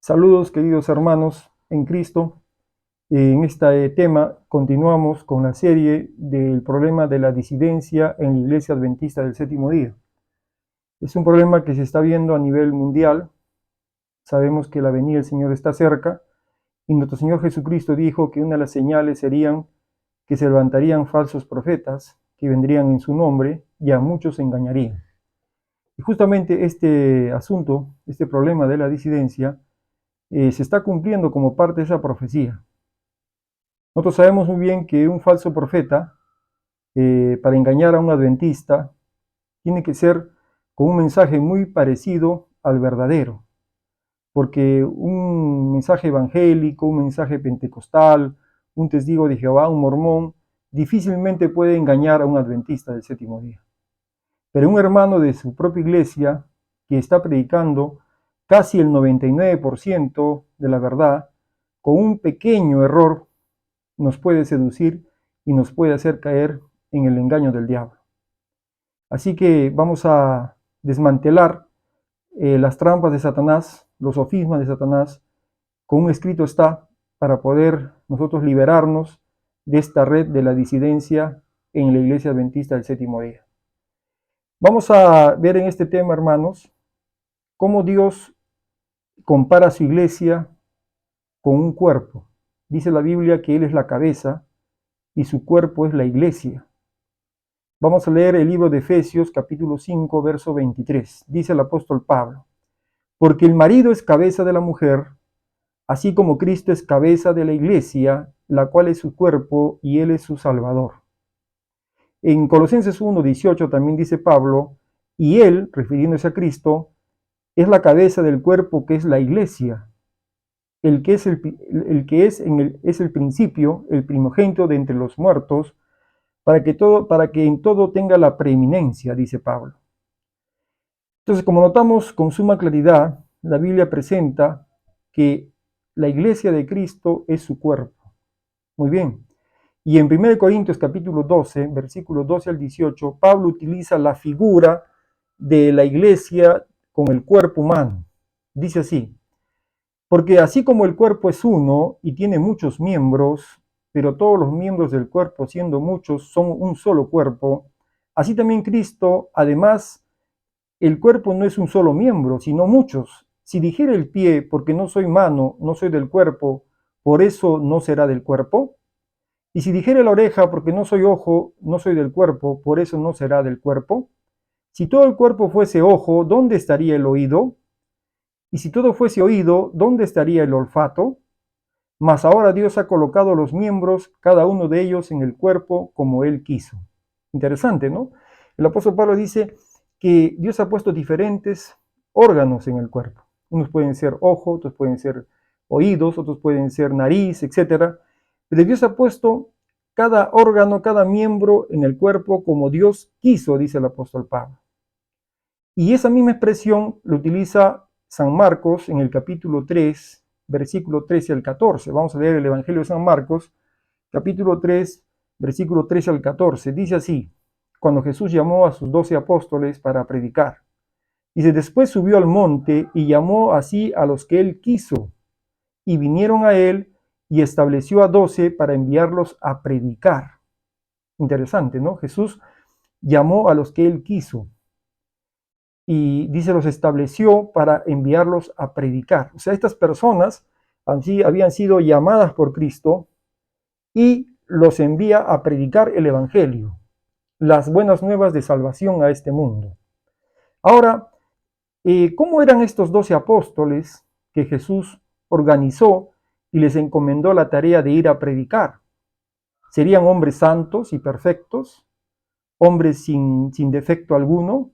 Saludos, queridos hermanos en Cristo. En este tema continuamos con la serie del problema de la disidencia en la Iglesia Adventista del Séptimo Día. Es un problema que se está viendo a nivel mundial. Sabemos que la venida del Señor está cerca y nuestro Señor Jesucristo dijo que una de las señales serían que se levantarían falsos profetas que vendrían en su nombre y a muchos engañarían. Y justamente este asunto, este problema de la disidencia, se está cumpliendo como parte de esa profecía. Nosotros sabemos muy bien que un falso profeta, para engañar a un adventista, tiene que ser con un mensaje muy parecido al verdadero, porque un mensaje evangélico, un mensaje pentecostal, un testigo de Jehová, un mormón, difícilmente puede engañar a un adventista del séptimo día. Pero un hermano de su propia iglesia que está predicando casi el 99% de la verdad, con un pequeño error, nos puede seducir y nos puede hacer caer en el engaño del diablo. Así que vamos a desmantelar las trampas de Satanás, los sofismas de Satanás, con un escrito está para poder nosotros liberarnos de esta red de la disidencia en la Iglesia Adventista del Séptimo Día. Vamos a ver en este tema, hermanos, cómo Dios compara a su iglesia con un cuerpo. Dice la Biblia que Él es la cabeza y su cuerpo es la iglesia. Vamos a leer el libro de Efesios, capítulo 5, verso 23. Dice el apóstol Pablo: porque el marido es cabeza de la mujer, así como Cristo es cabeza de la iglesia, la cual es su cuerpo y Él es su Salvador. En Colosenses 1, 18 también dice Pablo: y Él, refiriéndose a Cristo, es la cabeza del cuerpo que es la iglesia, el que es el principio, el primogénito de entre los muertos, para que en todo tenga la preeminencia, dice Pablo. Entonces, como notamos con suma claridad, la Biblia presenta que la iglesia de Cristo es su cuerpo. Muy bien. Y en 1 Corintios capítulo 12, versículos 12 al 18, Pablo utiliza la figura de la iglesia con el cuerpo humano. Dice así: porque así como el cuerpo es uno y tiene muchos miembros, pero todos los miembros del cuerpo, siendo muchos, son un solo cuerpo, así también Cristo, además, el cuerpo no es un solo miembro, sino muchos. Si dijera el pie, porque no soy mano, no soy del cuerpo, por eso no será del cuerpo. Y si dijera la oreja, porque no soy ojo, no soy del cuerpo, por eso no será del cuerpo. Si todo el cuerpo fuese ojo, ¿dónde estaría el oído? Y si todo fuese oído, ¿dónde estaría el olfato? Mas ahora Dios ha colocado los miembros, cada uno de ellos, en el cuerpo como Él quiso. Interesante, ¿no? El apóstol Pablo dice que Dios ha puesto diferentes órganos en el cuerpo. Unos pueden ser ojo, otros pueden ser oídos, otros pueden ser nariz, etc. Pero Dios ha puesto cada órgano, cada miembro en el cuerpo como Dios quiso, dice el apóstol Pablo. Y esa misma expresión lo utiliza San Marcos en el capítulo 3, versículo 13 al 14. Vamos a leer el Evangelio de San Marcos, capítulo 3, versículo 13 al 14. Dice así: cuando Jesús llamó a sus 12 apóstoles para predicar. Dice: después subió al monte y llamó así a los que él quiso, y vinieron a él y estableció a 12 para enviarlos a predicar. Interesante, ¿no? Jesús llamó a los que él quiso. Y dice, los estableció para enviarlos a predicar. O sea, estas personas habían sido llamadas por Cristo y los envía a predicar el Evangelio, las buenas nuevas de salvación a este mundo. Ahora, ¿cómo eran estos 12 apóstoles que Jesús organizó y les encomendó la tarea de ir a predicar? ¿Serían hombres santos y perfectos? ¿Hombres sin defecto alguno?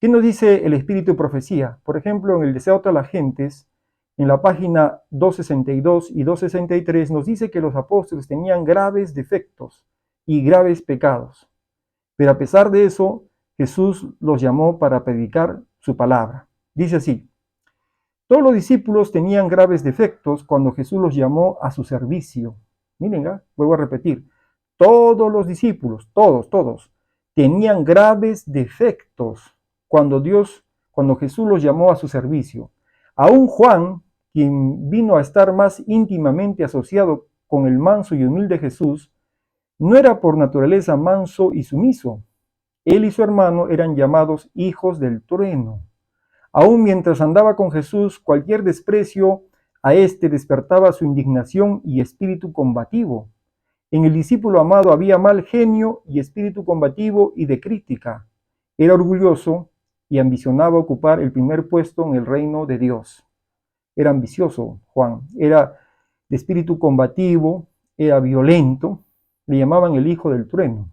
¿Qué nos dice el Espíritu de Profecía? Por ejemplo, en el Deseo de todas las gentes, en la página 262 y 263, nos dice que los apóstoles tenían graves defectos y graves pecados. Pero a pesar de eso, Jesús los llamó para predicar su palabra. Dice así: todos los discípulos tenían graves defectos cuando Jesús los llamó a su servicio. Miren, vuelvo a repetir, todos los discípulos, todos, tenían graves defectos cuando Jesús los llamó a su servicio. Aún Juan, quien vino a estar más íntimamente asociado con el manso y humilde Jesús, no era por naturaleza manso y sumiso. Él y su hermano eran llamados hijos del trueno. Aún mientras andaba con Jesús, cualquier desprecio a éste despertaba su indignación y espíritu combativo. En el discípulo amado había mal genio y espíritu combativo y de crítica. Era orgulloso y ambicionaba ocupar el primer puesto en el reino de Dios. Era ambicioso, Juan. Era de espíritu combativo, era violento. Le llamaban el hijo del trueno.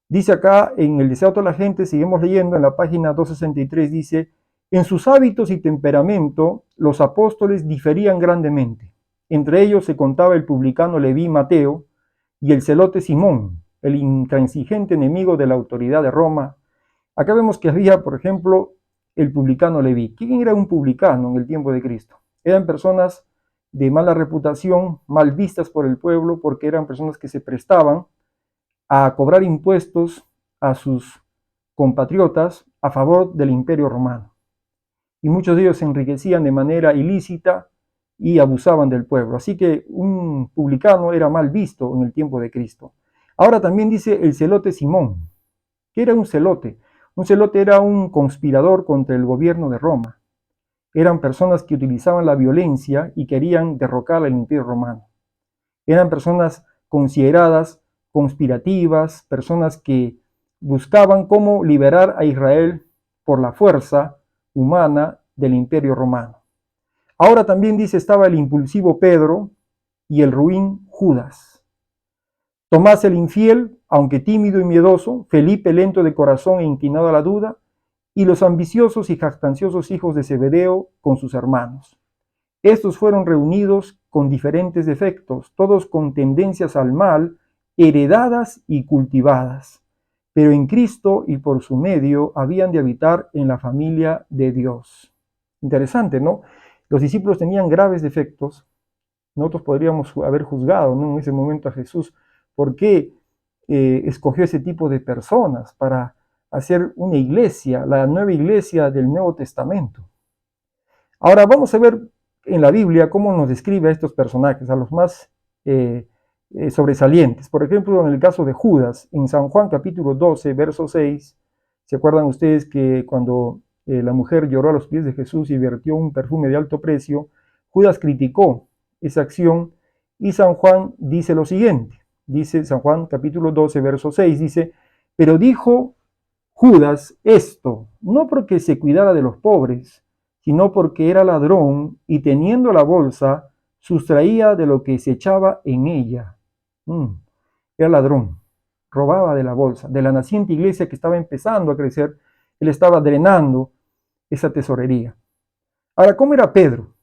Dice acá en el Desato de la Gente, seguimos leyendo en la página 263, dice: en sus hábitos y temperamento, los apóstoles diferían grandemente. Entre ellos se contaba el publicano Leví Mateo y el celote Simón, el intransigente enemigo de la autoridad de Roma. Acá vemos que había, por ejemplo, el publicano Leví. ¿Quién era un publicano en el tiempo de Cristo? Eran personas de mala reputación, mal vistas por el pueblo, porque eran personas que se prestaban a cobrar impuestos a sus compatriotas a favor del Imperio Romano. Y muchos de ellos se enriquecían de manera ilícita y abusaban del pueblo. Así que un publicano era mal visto en el tiempo de Cristo. Ahora también dice el celote Simón. ¿Qué era un celote? Un celote era un conspirador contra el gobierno de Roma. Eran personas que utilizaban la violencia y querían derrocar al Imperio Romano. Eran personas consideradas conspirativas, personas que buscaban cómo liberar a Israel por la fuerza humana del Imperio Romano. Ahora también dice estaba el impulsivo Pedro y el ruin Judas. Tomás el infiel, aunque tímido y miedoso, Felipe lento de corazón e inclinado a la duda, y los ambiciosos y jactanciosos hijos de Zebedeo con sus hermanos. Estos fueron reunidos con diferentes defectos, todos con tendencias al mal, heredadas y cultivadas, pero en Cristo y por su medio habían de habitar en la familia de Dios. Interesante, ¿no? Los discípulos tenían graves defectos. Nosotros podríamos haber juzgado, ¿no?, en ese momento a Jesús. ¿Por qué escogió ese tipo de personas para hacer una iglesia, la nueva iglesia del Nuevo Testamento? Ahora vamos a ver en la Biblia cómo nos describe a estos personajes, a los más sobresalientes. Por ejemplo, en el caso de Judas, en San Juan capítulo 12, verso 6, ¿se acuerdan ustedes que cuando la mujer lloró a los pies de Jesús y vertió un perfume de alto precio, Judas criticó esa acción y San Juan dice lo siguiente? Dice San Juan capítulo 12, verso 6, dice: pero dijo Judas esto, no porque se cuidara de los pobres, sino porque era ladrón y teniendo la bolsa, sustraía de lo que se echaba en ella. Era ladrón, robaba de la bolsa, de la naciente iglesia que estaba empezando a crecer, él estaba drenando esa tesorería. Ahora, ¿cómo era Pedro?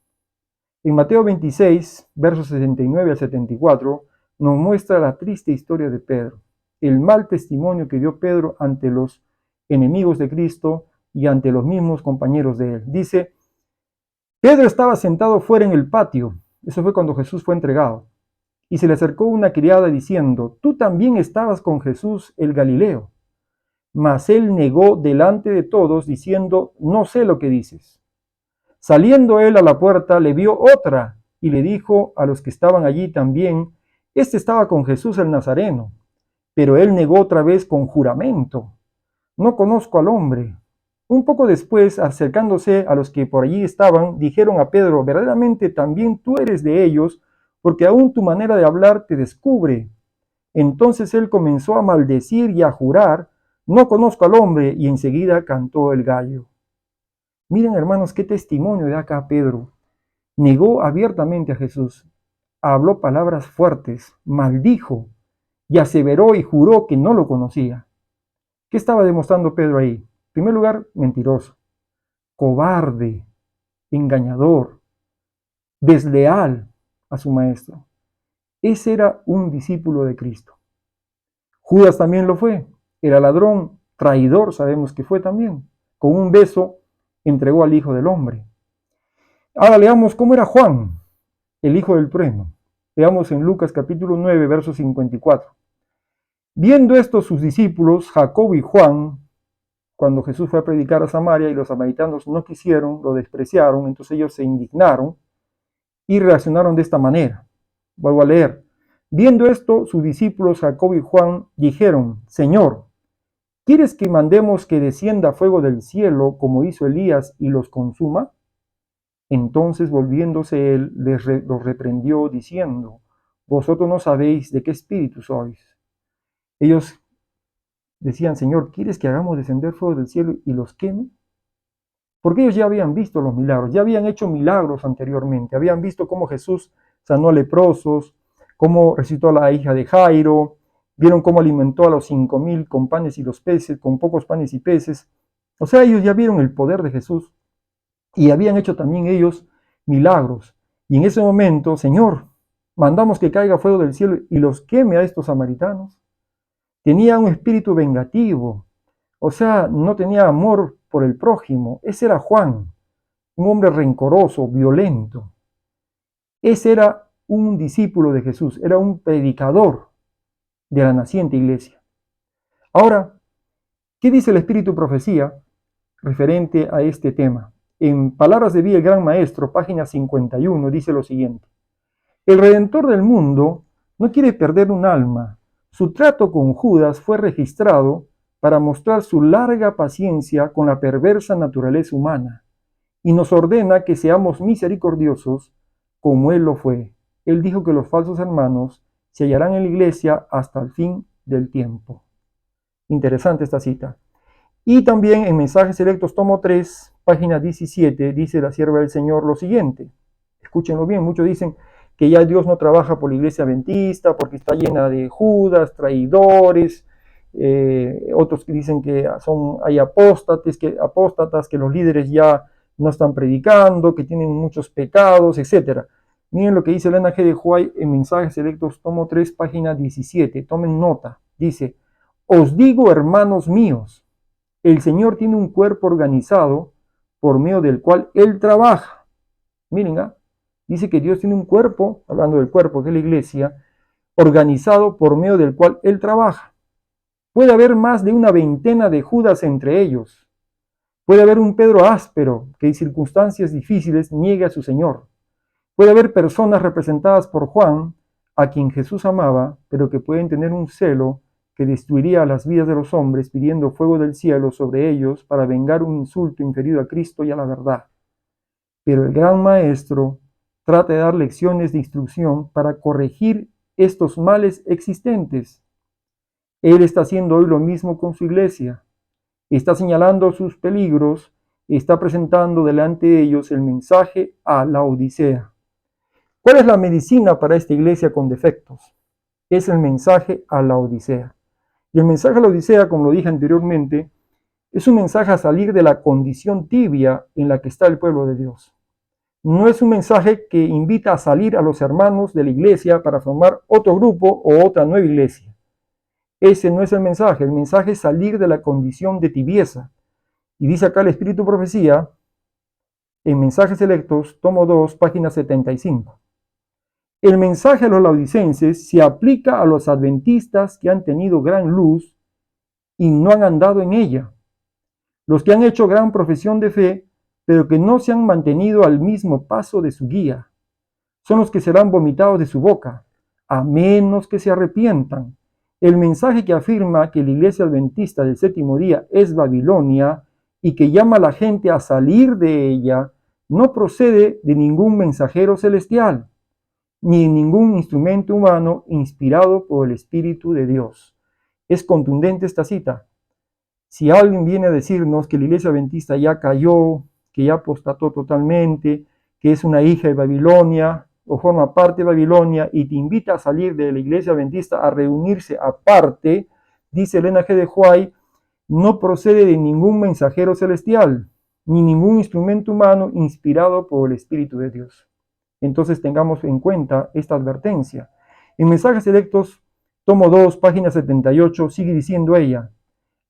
En Mateo 26, versos 69 al 74, nos muestra la triste historia de Pedro, el mal testimonio que dio Pedro ante los enemigos de Cristo y ante los mismos compañeros de él. Dice: Pedro estaba sentado fuera en el patio, eso fue cuando Jesús fue entregado, y se le acercó una criada diciendo: tú también estabas con Jesús el Galileo. Mas él negó delante de todos, diciendo: no sé lo que dices. Saliendo él a la puerta, le vio otra, y le dijo a los que estaban allí también: este estaba con Jesús el Nazareno. Pero él negó otra vez con juramento: no conozco al hombre. Un poco después, acercándose a los que por allí estaban, dijeron a Pedro: verdaderamente también tú eres de ellos, porque aún tu manera de hablar te descubre. Entonces él comenzó a maldecir y a jurar: no conozco al hombre, y enseguida cantó el gallo. Miren, hermanos, qué testimonio de acá Pedro. Negó abiertamente a Jesús, habló palabras fuertes, maldijo y aseveró y juró que no lo conocía. ¿Qué estaba demostrando Pedro ahí? En primer lugar, mentiroso, cobarde, engañador, desleal a su maestro. Ese era un discípulo de Cristo. Judas también lo fue. Era ladrón, traidor, sabemos que fue también. Con un beso entregó al Hijo del Hombre. Ahora leamos cómo era Juan, el hijo del trueno. Veamos en Lucas capítulo 9, verso 54. Viendo esto sus discípulos, Jacobo y Juan, cuando Jesús fue a predicar a Samaria y los samaritanos no quisieron, lo despreciaron, entonces ellos se indignaron y reaccionaron de esta manera. Vuelvo a leer. Viendo esto, sus discípulos Jacobo y Juan dijeron: Señor, ¿quieres que mandemos que descienda fuego del cielo como hizo Elías y los consuma? Entonces, volviéndose él, los reprendió diciendo: Vosotros no sabéis de qué espíritu sois. Ellos decían: Señor, ¿quieres que hagamos descender fuego del cielo y los queme? Porque ellos ya habían visto los milagros, ya habían hecho milagros anteriormente, habían visto cómo Jesús sanó a leprosos, cómo resucitó a la hija de Jairo, vieron cómo alimentó a los 5,000 con panes y los peces, con pocos panes y peces. O sea, ellos ya vieron el poder de Jesús y habían hecho también ellos milagros. Y en ese momento, Señor, mandamos que caiga fuego del cielo y los queme a estos samaritanos. Tenía un espíritu vengativo, o sea, no tenía amor por el prójimo. Ese era Juan, un hombre rencoroso, violento. Ese era un discípulo de Jesús, era un predicador de la naciente iglesia. Ahora, ¿qué dice el Espíritu Profecía referente a este tema? En Palabras de Vida, el Gran Maestro, página 51, dice lo siguiente: El Redentor del mundo no quiere perder un alma. Su trato con Judas fue registrado para mostrar su larga paciencia con la perversa naturaleza humana, y nos ordena que seamos misericordiosos como Él lo fue. Él dijo que los falsos hermanos se hallarán en la iglesia hasta el fin del tiempo. Interesante esta cita. Y también en Mensajes Selectos, tomo 3, página 17, dice la sierva del Señor lo siguiente. Escúchenlo bien, muchos dicen que ya Dios no trabaja por la iglesia adventista porque está llena de judas, traidores, otros que dicen que hay apóstatas, que los líderes ya no están predicando, que tienen muchos pecados, etc. Miren lo que dice Elena G. de White en Mensajes Selectos, tomo 3, página 17. Tomen nota. Dice: Os digo, hermanos míos, el Señor tiene un cuerpo organizado por medio del cual Él trabaja. Miren, dice que Dios tiene un cuerpo, hablando del cuerpo que es la iglesia, organizado por medio del cual Él trabaja. Puede haber más de una veintena de Judas entre ellos. Puede haber un Pedro áspero que en circunstancias difíciles niegue a su Señor. Puede haber personas representadas por Juan, a quien Jesús amaba, pero que pueden tener un celo que destruiría las vidas de los hombres, pidiendo fuego del cielo sobre ellos para vengar un insulto inferido a Cristo y a la verdad. Pero el gran Maestro trata de dar lecciones de instrucción para corregir estos males existentes. Él está haciendo hoy lo mismo con su iglesia. Está señalando sus peligros y está presentando delante de ellos el mensaje a la Odisea. ¿Cuál es la medicina para esta iglesia con defectos? Es el mensaje a la Odisea. Y el mensaje a la Odisea, como lo dije anteriormente, es un mensaje a salir de la condición tibia en la que está el pueblo de Dios. No es un mensaje que invita a salir a los hermanos de la iglesia para formar otro grupo o otra nueva iglesia. Ese no es el mensaje es salir de la condición de tibieza. Y dice acá el Espíritu Profecía, en Mensajes Selectos, tomo 2, página 75. El mensaje a los laodicenses se aplica a los adventistas que han tenido gran luz y no han andado en ella. Los que han hecho gran profesión de fe, pero que no se han mantenido al mismo paso de su guía. Son los que serán vomitados de su boca, a menos que se arrepientan. El mensaje que afirma que la iglesia adventista del séptimo día es Babilonia y que llama a la gente a salir de ella, no procede de ningún mensajero celestial, ni de ningún instrumento humano inspirado por el Espíritu de Dios. Es contundente esta cita. Si alguien viene a decirnos que la iglesia adventista ya cayó, que ya apostató totalmente, que es una hija de Babilonia o forma parte de Babilonia y te invita a salir de la iglesia adventista a reunirse aparte, dice Elena G. de White, no procede de ningún mensajero celestial, ni ningún instrumento humano inspirado por el Espíritu de Dios. Entonces tengamos en cuenta esta advertencia. En Mensajes Selectos, tomo 2, página 78, sigue diciendo ella: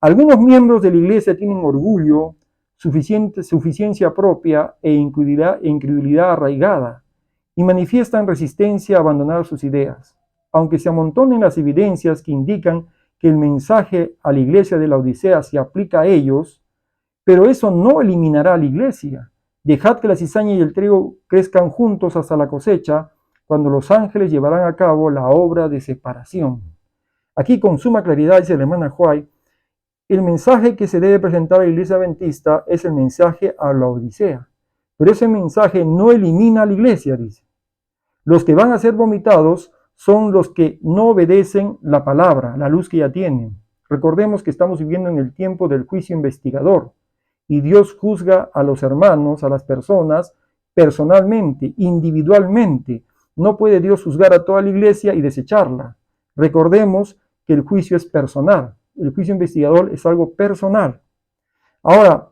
algunos miembros de la iglesia tienen orgullo, suficiencia propia e incredulidad arraigada y manifiestan resistencia a abandonar sus ideas. Aunque se amontonen las evidencias que indican que el mensaje a la iglesia de la Odisea se aplica a ellos, pero eso no eliminará a la iglesia, Dejad que la cizaña y el trigo crezcan juntos hasta la cosecha, cuando los ángeles llevarán a cabo la obra de separación. Aquí con suma claridad dice la hermana White, el mensaje que se debe presentar a la iglesia adventista es el mensaje a la Odisea. Pero ese mensaje no elimina a la iglesia, dice. Los que van a ser vomitados son los que no obedecen la palabra, la luz que ya tienen. Recordemos que estamos viviendo en el tiempo del juicio investigador y Dios juzga a los hermanos, a las personas, personalmente, individualmente. No puede Dios juzgar a toda la iglesia y desecharla. Recordemos que el juicio es personal. El juicio investigador es algo personal. Ahora,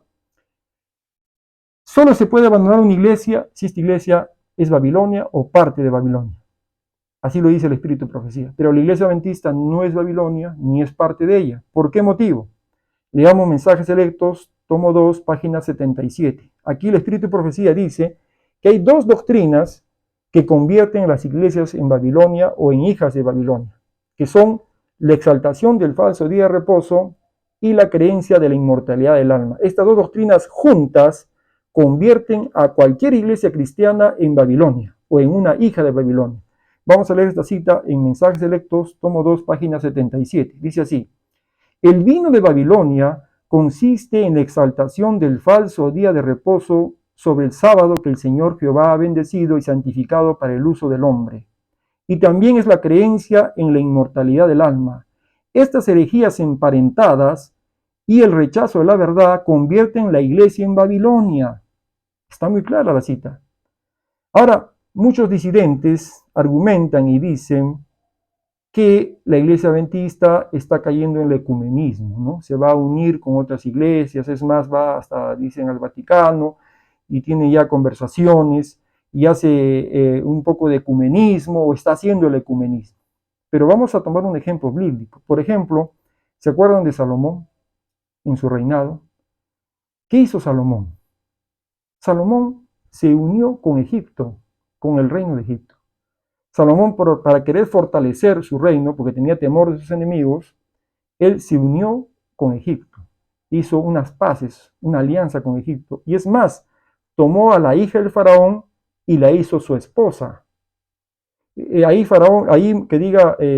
solo se puede abandonar una iglesia si esta iglesia es Babilonia o parte de Babilonia. Así lo dice el Espíritu de Profecía. Pero la iglesia adventista no es Babilonia ni es parte de ella. ¿Por qué motivo? Leamos Mensajes Selectos, tomo 2, página 77. Aquí el Espíritu de Profecía dice que hay dos doctrinas que convierten las iglesias en Babilonia o en hijas de Babilonia, que son la exaltación del falso día de reposo y la creencia de la inmortalidad del alma. Estas dos doctrinas juntas convierten a cualquier iglesia cristiana en Babilonia o en una hija de Babilonia. Vamos a leer esta cita en Mensajes Selectos, tomo 2, página 77. Dice así: el vino de Babilonia consiste en la exaltación del falso día de reposo sobre el sábado que el Señor Jehová ha bendecido y santificado para el uso del hombre. Y también es la creencia en la inmortalidad del alma. Estas herejías emparentadas y el rechazo de la verdad convierten la iglesia en Babilonia. Está muy clara la cita. Ahora, muchos disidentes argumentan y dicen que la iglesia adventista está cayendo en el ecumenismo, ¿no? Se va a unir con otras iglesias, es más, va hasta, dicen, al Vaticano y tiene ya conversaciones y hace un poco de ecumenismo o está haciendo el ecumenismo. Pero vamos a tomar un ejemplo bíblico. Por ejemplo, ¿se acuerdan de Salomón en su reinado? ¿Qué hizo Salomón? Salomón se unió con Egipto, con el reino de Egipto. Salomón, para querer fortalecer su reino, porque tenía temor de sus enemigos, él se unió con Egipto, hizo unas paces, una alianza con Egipto, y es más, tomó a la hija del faraón y la hizo su esposa.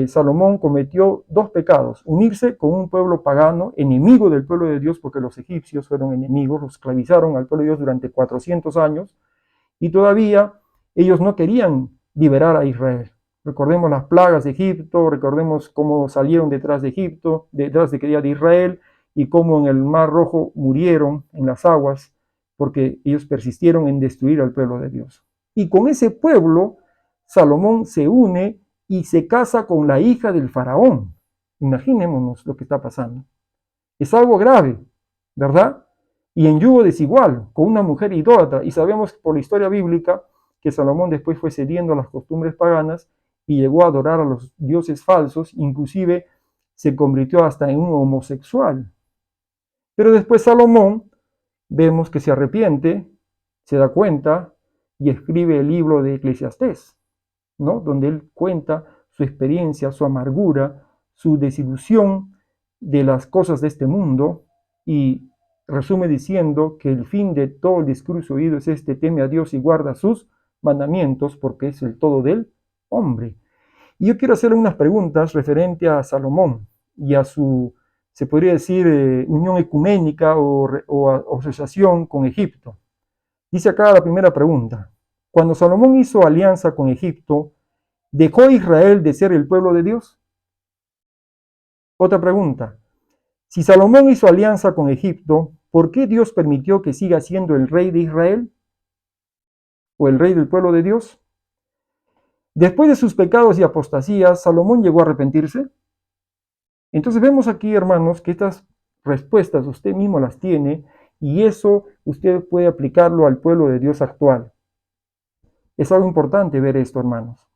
Salomón cometió dos pecados: unirse con un pueblo pagano, enemigo del pueblo de Dios, porque los egipcios fueron enemigos, los esclavizaron al pueblo de Dios durante 400 años, y todavía ellos no querían liberar a Israel. Recordemos las plagas de Egipto, recordemos cómo salieron detrás de Egipto, detrás de Israel, y cómo en el Mar Rojo murieron en las aguas, porque ellos persistieron en destruir al pueblo de Dios. Y con ese pueblo, Salomón se une y se casa con la hija del faraón. Imaginémonos lo que está pasando. Es algo grave, ¿verdad? Y en yugo desigual, con una mujer idólatra. Y sabemos por la historia bíblica que Salomón después fue cediendo a las costumbres paganas y llegó a adorar a los dioses falsos, inclusive se convirtió hasta en un homosexual. Pero después Salomón vemos que se arrepiente, se da cuenta y escribe el libro de Eclesiastés, ¿no? Donde él cuenta su experiencia, su amargura, su desilusión de las cosas de este mundo, y resume diciendo que el fin de todo el discurso oído es este: teme a Dios y guarda sus mandamientos, porque es el todo del hombre. Y yo quiero hacerle unas preguntas referente a Salomón y a su, se podría decir, unión ecuménica o asociación con Egipto. Dice acá la primera pregunta: cuando Salomón hizo alianza con Egipto, ¿dejó Israel de ser el pueblo de Dios? Otra pregunta: si Salomón hizo alianza con Egipto, ¿por qué Dios permitió que siga siendo el rey de Israel o el rey del pueblo de Dios? Después de sus pecados y apostasías, ¿Salomón llegó a arrepentirse? Entonces vemos aquí, hermanos, que estas respuestas usted mismo las tiene, y eso usted puede aplicarlo al pueblo de Dios actual. Es algo importante ver esto, hermanos.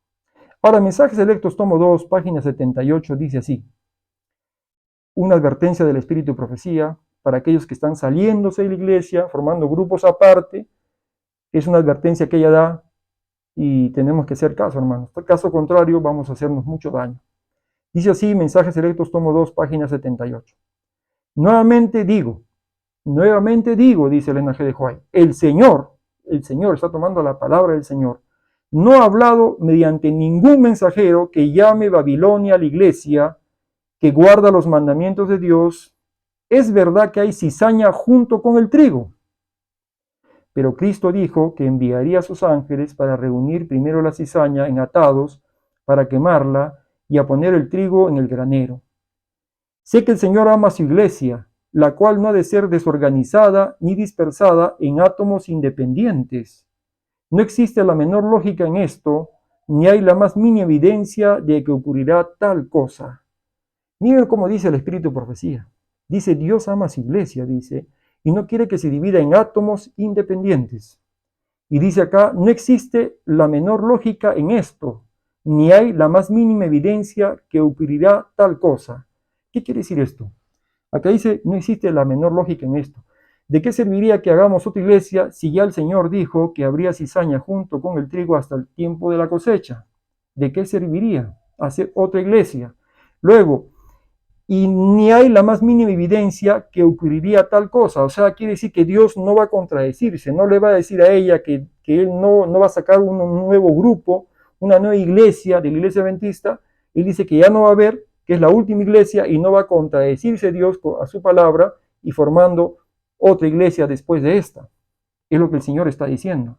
Ahora, Mensajes Selectos, tomo 2, página 78, dice así: una advertencia del Espíritu de Profecía para aquellos que están saliéndose de la iglesia, formando grupos aparte. Es una advertencia que ella da y tenemos que hacer caso, hermanos. En caso contrario, vamos a hacernos mucho daño. Dice así, Mensajes Selectos, tomo 2, página 78. Nuevamente digo, dice el Elena G. de White, el Señor, el Señor, está tomando la palabra del Señor, no ha hablado mediante ningún mensajero que llame Babilonia a la iglesia que guarda los mandamientos de Dios. Es verdad que hay cizaña junto con el trigo, pero Cristo dijo que enviaría a sus ángeles para reunir primero la cizaña en atados, para quemarla y a poner el trigo en el granero. Sé que el Señor ama a su iglesia, la cual no ha de ser desorganizada ni dispersada en átomos independientes. No existe la menor lógica en esto, ni hay la más mínima evidencia de que ocurrirá tal cosa. Miren cómo dice el Espíritu de Profecía. Dice, Dios ama a su iglesia, dice, y no quiere que se divida en átomos independientes. Y dice acá, no existe la menor lógica en esto, ni hay la más mínima evidencia que ocurrirá tal cosa. ¿Qué quiere decir esto? Acá dice, no existe la menor lógica en esto. ¿De qué serviría que hagamos otra iglesia si ya el Señor dijo que habría cizaña junto con el trigo hasta el tiempo de la cosecha? ¿De qué serviría hacer otra iglesia? Luego, y ni hay la más mínima evidencia que ocurriría tal cosa. O sea, quiere decir que Dios no va a contradecirse, no le va a decir a ella que Él no va a sacar un nuevo grupo, una nueva iglesia de la iglesia adventista. Él dice que ya no va a haber, que es la última iglesia, y no va a contradecirse Dios a su palabra y formando otra iglesia después de esta. Es lo que el Señor está diciendo.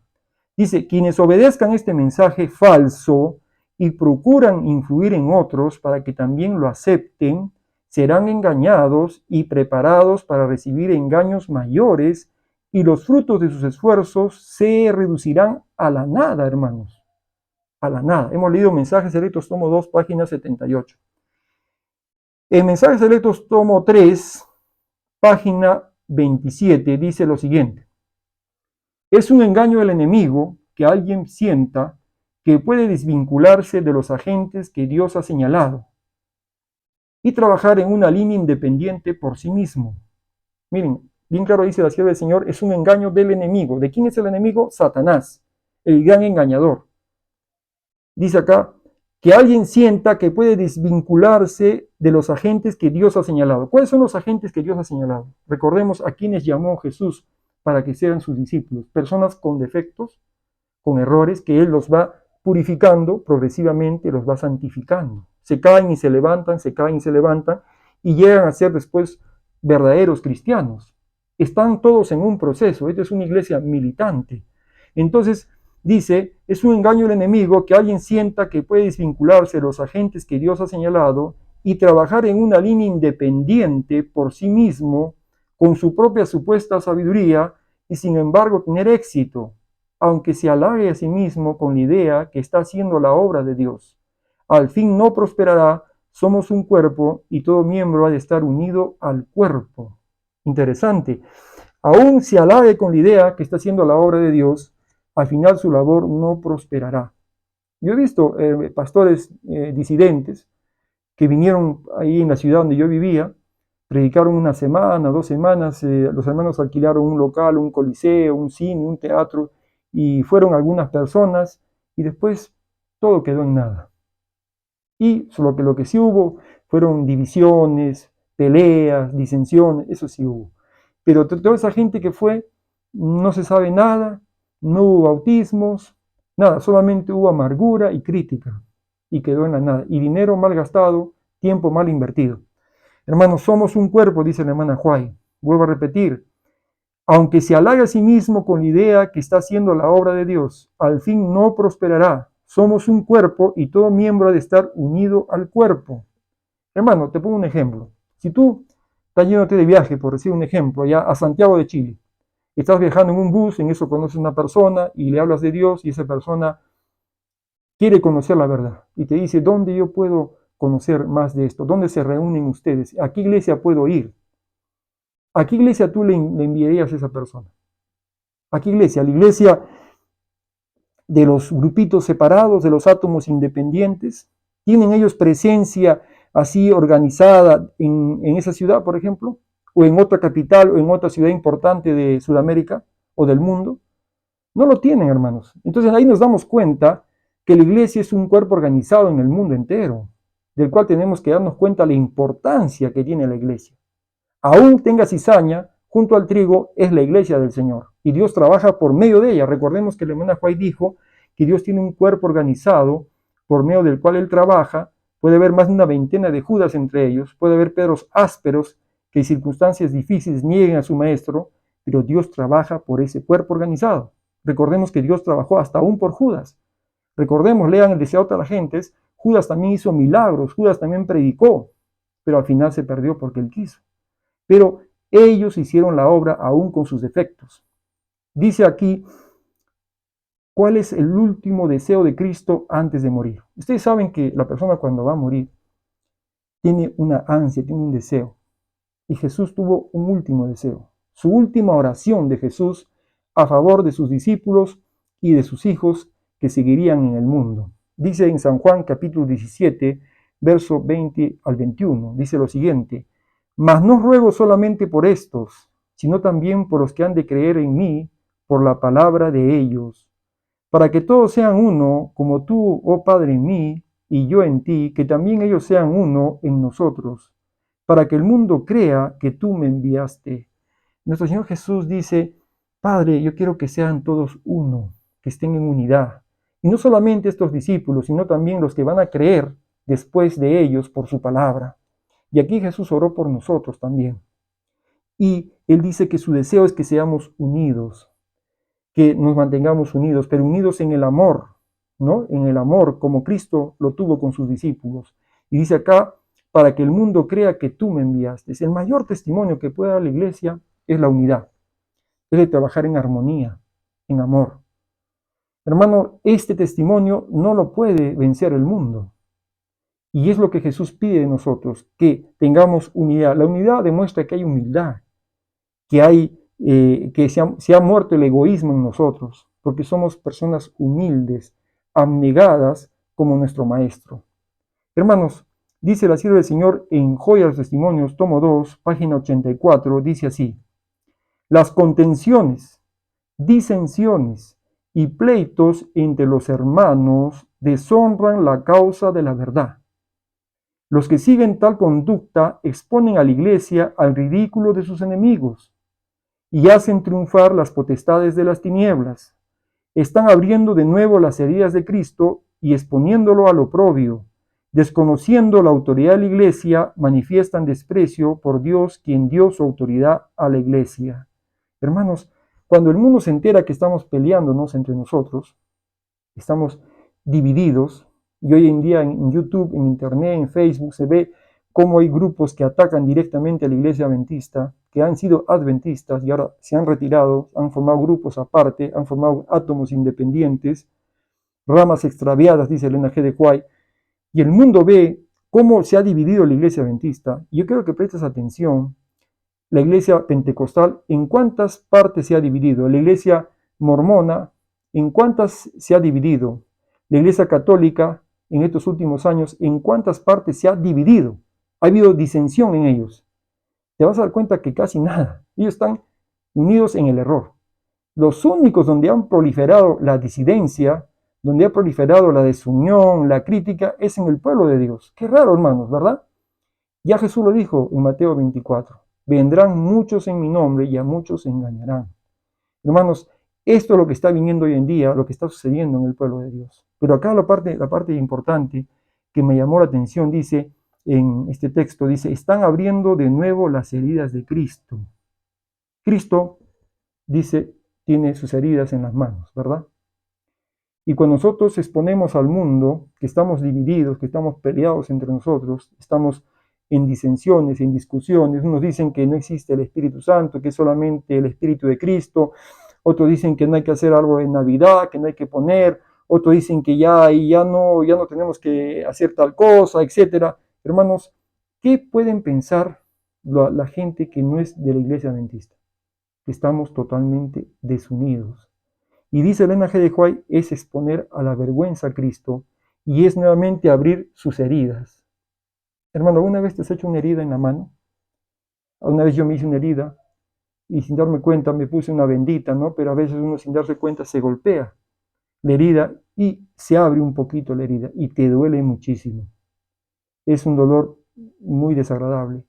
Dice, quienes obedezcan este mensaje falso y procuran influir en otros para que también lo acepten, serán engañados y preparados para recibir engaños mayores, y los frutos de sus esfuerzos se reducirán a la nada, hermanos. A la nada. Hemos leído Mensajes Selectos, tomo 2, página 78. En Mensajes Selectos, tomo 3, página 27, dice lo siguiente. Es un engaño del enemigo que alguien sienta que puede desvincularse de los agentes que Dios ha señalado y trabajar en una línea independiente por sí mismo. Miren, bien claro dice la sierva del Señor, es un engaño del enemigo. ¿De quién es el enemigo? Satanás, el gran engañador. Dice acá, que alguien sienta que puede desvincularse de los agentes que Dios ha señalado. ¿Cuáles son los agentes que Dios ha señalado? Recordemos a quienes llamó Jesús para que sean sus discípulos. Personas con defectos, con errores, que Él los va purificando progresivamente, los va santificando. Se caen y se levantan, se caen y se levantan, y llegan a ser después verdaderos cristianos. Están todos en un proceso. Esta es una iglesia militante. Entonces, dice, es un engaño del enemigo que alguien sienta que puede desvincularse de los agentes que Dios ha señalado y trabajar en una línea independiente por sí mismo, con su propia supuesta sabiduría, y sin embargo tener éxito, aunque se halague a sí mismo con la idea que está haciendo la obra de Dios. Al fin no prosperará, somos un cuerpo y todo miembro ha de estar unido al cuerpo. Interesante. Aún se halague con la idea que está haciendo la obra de Dios, al final su labor no prosperará. Yo he visto pastores disidentes que vinieron ahí en la ciudad donde yo vivía, predicaron una semana, 2 semanas, los hermanos alquilaron un local, un coliseo, un cine, un teatro, y fueron algunas personas, y después todo quedó en nada. Y lo que sí hubo fueron divisiones, peleas, disensiones, eso sí hubo. Pero toda esa gente que fue, no se sabe nada, no hubo bautismos, nada, solamente hubo amargura y crítica, y quedó en la nada. Y dinero mal gastado, tiempo mal invertido. Hermanos, somos un cuerpo, dice la hermana Huay. Vuelvo a repetir, aunque se halague a sí mismo con la idea que está haciendo la obra de Dios, al fin no prosperará. Somos un cuerpo y todo miembro ha de estar unido al cuerpo. Hermano, te pongo un ejemplo. Si tú estás yéndote de viaje, por decir un ejemplo, allá a Santiago de Chile, estás viajando en un bus, en eso conoces a una persona y le hablas de Dios y esa persona quiere conocer la verdad y te dice, ¿dónde yo puedo conocer más de esto? ¿Dónde se reúnen ustedes? ¿A qué iglesia puedo ir? ¿A qué iglesia tú le enviarías a esa persona? ¿A qué iglesia? ¿A la iglesia de los grupitos separados, de los átomos independientes? ¿Tienen ellos presencia así organizada en esa ciudad, por ejemplo? ¿O en otra capital o en otra ciudad importante de Sudamérica o del mundo? No lo tienen, hermanos. Entonces ahí nos damos cuenta que la iglesia es un cuerpo organizado en el mundo entero, del cual tenemos que darnos cuenta la importancia que tiene la iglesia. Aún tenga cizaña junto al trigo es la iglesia del Señor. Y Dios trabaja por medio de ella. Recordemos que la hermana White dijo que Dios tiene un cuerpo organizado por medio del cual Él trabaja. Puede haber más de una veintena de Judas entre ellos. Puede haber Pedros ásperos que en circunstancias difíciles nieguen a su maestro. Pero Dios trabaja por ese cuerpo organizado. Recordemos que Dios trabajó hasta aún por Judas. Recordemos, lean el Deseado de las Gentes, Judas también hizo milagros, Judas también predicó, pero al final se perdió porque él quiso. Pero ellos hicieron la obra aún con sus defectos. Dice aquí, ¿cuál es el último deseo de Cristo antes de morir? Ustedes saben que la persona cuando va a morir tiene una ansia, tiene un deseo. Y Jesús tuvo un último deseo. Su última oración de Jesús a favor de sus discípulos y de sus hijos que seguirían en el mundo. Dice en San Juan capítulo 17, verso 20 al 21, dice lo siguiente: mas no ruego solamente por estos, sino también por los que han de creer en mí por la palabra de ellos, para que todos sean uno, como tú, oh Padre, en mí, y yo en ti, que también ellos sean uno en nosotros, para que el mundo crea que tú me enviaste. Nuestro Señor Jesús dice, Padre, yo quiero que sean todos uno, que estén en unidad. Y no solamente estos discípulos, sino también los que van a creer después de ellos por su palabra. Y aquí Jesús oró por nosotros también. Y Él dice que su deseo es que seamos unidos, que nos mantengamos unidos, pero unidos en el amor, ¿no? En el amor, como Cristo lo tuvo con sus discípulos. Y dice acá, para que el mundo crea que tú me enviaste. El mayor testimonio que puede dar la iglesia es la unidad, es de trabajar en armonía, en amor. Hermano, este testimonio no lo puede vencer el mundo. Y es lo que Jesús pide de nosotros, que tengamos unidad. La unidad demuestra que hay humildad, que se ha muerto el egoísmo en nosotros, porque somos personas humildes, abnegadas como nuestro Maestro. Hermanos, dice la sierva del Señor en Joya de los Testimonios, tomo 2, página 84, dice así: las contenciones, disensiones y pleitos entre los hermanos deshonran la causa de la verdad. Los que siguen tal conducta exponen a la iglesia al ridículo de sus enemigos y hacen triunfar las potestades de las tinieblas. Están abriendo de nuevo las heridas de Cristo y exponiéndolo al oprobio. Desconociendo la autoridad de la iglesia, manifiestan desprecio por Dios, quien dio su autoridad a la iglesia. Hermanos, cuando el mundo se entera que estamos peleándonos entre nosotros, estamos divididos, y hoy en día en YouTube, en Internet, en Facebook, se ve cómo hay grupos que atacan directamente a la iglesia adventista, que han sido adventistas y ahora se han retirado, han formado grupos aparte, han formado átomos independientes, ramas extraviadas, dice Elena G. de White, y el mundo ve cómo se ha dividido la iglesia adventista. Y yo quiero que prestes atención, la iglesia pentecostal, ¿en cuántas partes se ha dividido? La iglesia mormona, ¿en cuántas se ha dividido? La iglesia católica, en estos últimos años, ¿en cuántas partes se ha dividido? Ha habido disensión en ellos. Te vas a dar cuenta que casi nada. Ellos están unidos en el error. Los únicos donde han proliferado la disidencia, donde ha proliferado la desunión, la crítica, es en el pueblo de Dios. Qué raro, hermanos, ¿verdad? Ya Jesús lo dijo en Mateo 24. Vendrán muchos en mi nombre y a muchos engañarán. Hermanos, esto es lo que está viniendo hoy en día, lo que está sucediendo en el pueblo de Dios. Pero acá la parte importante que me llamó la atención, dice en este texto, dice, están abriendo de nuevo las heridas de Cristo. Cristo, dice, tiene sus heridas en las manos, ¿verdad? Y cuando nosotros exponemos al mundo que estamos divididos, que estamos peleados entre nosotros, estamos en disensiones, en discusiones, unos dicen que no existe el Espíritu Santo, que es solamente el Espíritu de Cristo, otros dicen que no hay que hacer algo en Navidad, que no hay que poner, otros dicen que ya no tenemos que hacer tal cosa, etc. Hermanos, ¿qué pueden pensar la gente que no es de la iglesia adventista? Que estamos totalmente desunidos. Y dice Elena G. de White, es exponer a la vergüenza a Cristo y es nuevamente abrir sus heridas. Hermano, ¿alguna vez te has hecho una herida en la mano? Una vez yo me hice una herida y sin darme cuenta me puse una bendita, ¿no? Pero a veces uno sin darse cuenta se golpea la herida y se abre un poquito la herida y te duele muchísimo. Es un dolor muy desagradable.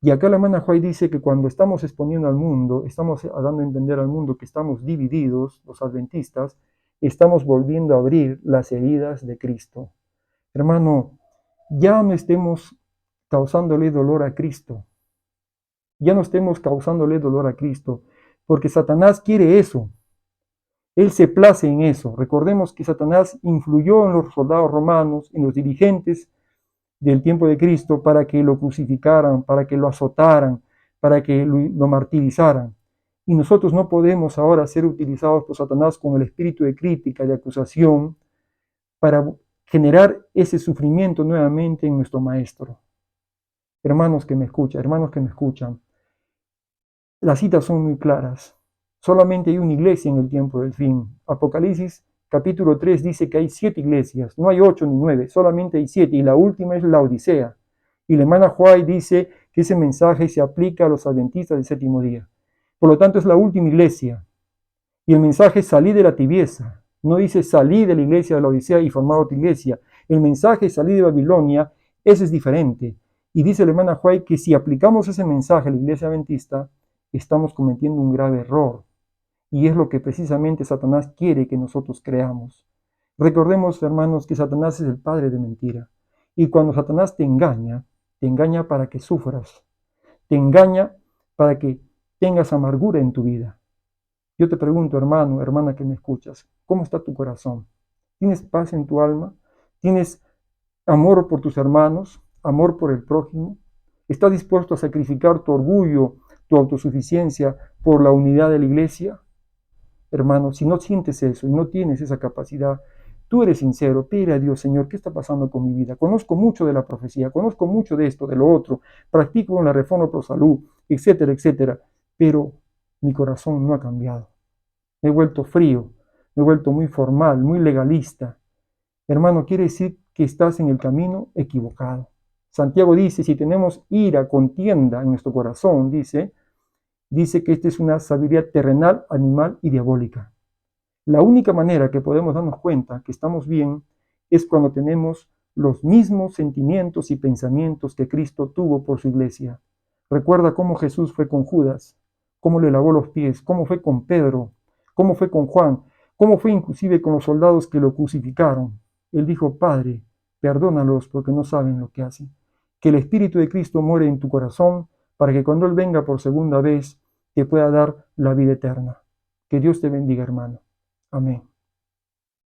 Y acá la hermana White dice que cuando estamos exponiendo al mundo, estamos dando a entender al mundo que estamos divididos, los adventistas, estamos volviendo a abrir las heridas de Cristo. Hermano, ya no estemos causándole dolor a Cristo. Ya no estemos causándole dolor a Cristo, porque Satanás quiere eso. Él se place en eso. Recordemos que Satanás influyó en los soldados romanos, en los dirigentes del tiempo de Cristo, para que lo crucificaran, para que lo azotaran, para que lo martirizaran. Y nosotros no podemos ahora ser utilizados por Satanás con el espíritu de crítica, de acusación, para generar ese sufrimiento nuevamente en nuestro Maestro. Hermanos que me escuchan, las citas son muy claras. Solamente hay una iglesia en el tiempo del fin. Apocalipsis capítulo 3 dice que hay 7 iglesias, no hay 8 ni 9, solamente hay 7, y la última es la Odisea. Y la hermana White dice que ese mensaje se aplica a los adventistas del séptimo día. Por lo tanto, es la última iglesia. Y el mensaje es salí de la tibieza. No dice salí de la iglesia de la Odisea y formar otra iglesia. El mensaje es salí de Babilonia, ese es diferente. Y dice la hermana White que si aplicamos ese mensaje a la iglesia adventista, estamos cometiendo un grave error. Y es lo que precisamente Satanás quiere que nosotros creamos. Recordemos, hermanos, que Satanás es el padre de mentira. Y cuando Satanás te engaña para que sufras. Te engaña para que tengas amargura en tu vida. Yo te pregunto, hermano, hermana que me escuchas, ¿cómo está tu corazón? ¿Tienes paz en tu alma? ¿Tienes amor por tus hermanos? ¿Amor por el prójimo? ¿Estás dispuesto a sacrificar tu orgullo, tu autosuficiencia por la unidad de la iglesia? Hermano, si no sientes eso y no tienes esa capacidad, tú eres sincero, pide a Dios, Señor, ¿qué está pasando con mi vida? Conozco mucho de la profecía, conozco mucho de esto, de lo otro, practico la reforma pro salud, etcétera, etcétera, pero mi corazón no ha cambiado. Me he vuelto frío, me he vuelto muy formal, muy legalista. Hermano, quiere decir que estás en el camino equivocado. Santiago dice, si tenemos ira, contienda en nuestro corazón, dice que esta es una sabiduría terrenal, animal y diabólica. La única manera que podemos darnos cuenta que estamos bien es cuando tenemos los mismos sentimientos y pensamientos que Cristo tuvo por su iglesia. Recuerda cómo Jesús fue con Judas, cómo le lavó los pies, cómo fue con Pedro, cómo fue con Juan, cómo fue inclusive con los soldados que lo crucificaron. Él dijo, Padre, perdónalos porque no saben lo que hacen. Que el Espíritu de Cristo muere en tu corazón para que cuando Él venga por segunda vez te pueda dar la vida eterna. Que Dios te bendiga, hermano. Amén.